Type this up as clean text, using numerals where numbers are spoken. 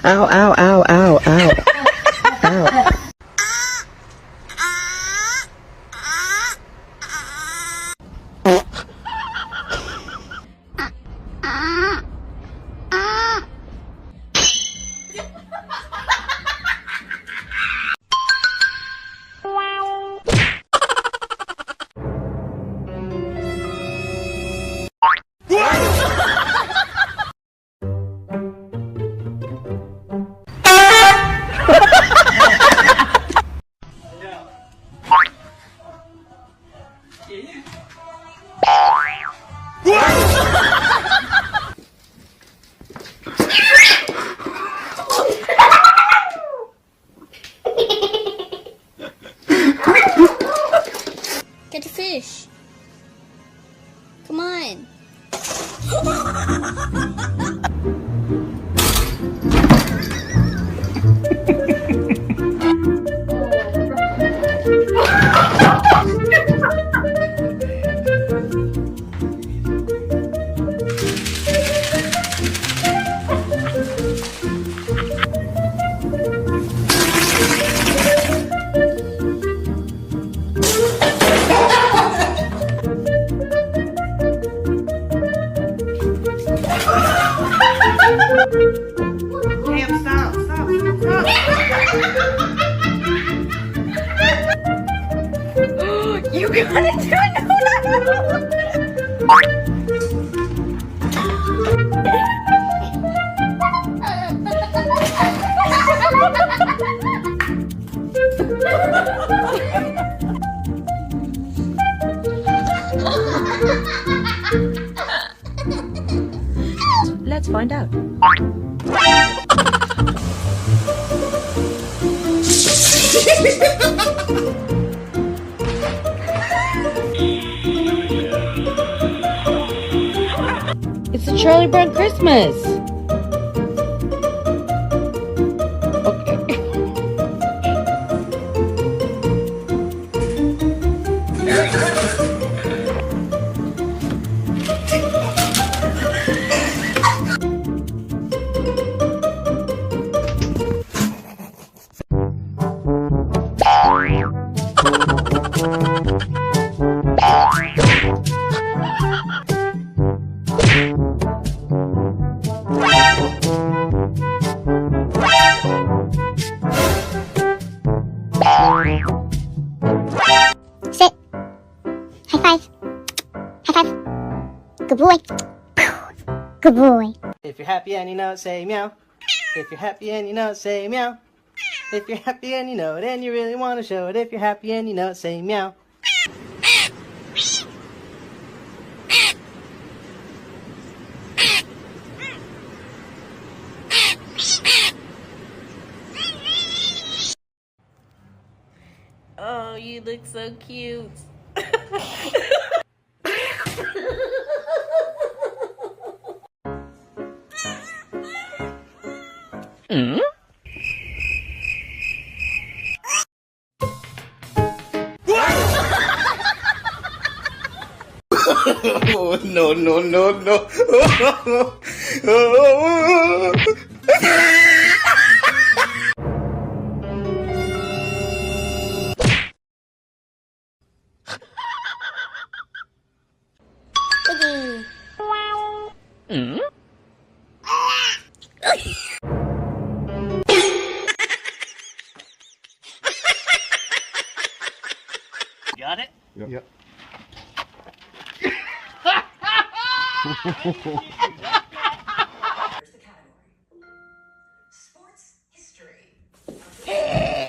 Ow, ow, ow, ow, ow. Ow. Get a fish. Come on. Cam, stop. You gotta do it. Let's find out. It's a Charlie Brown Christmas. Okay. Sit. High five. High five. Good boy. Good boy. If you're happy and you know it, say meow. If you're happy and you know it, say meow. If you're happy and you know it and you really want to show it, if you're happy and you know it, say meow. Oh, you look so cute. Mm? Oh, no, no, no, no. Mm? Got it? Yep.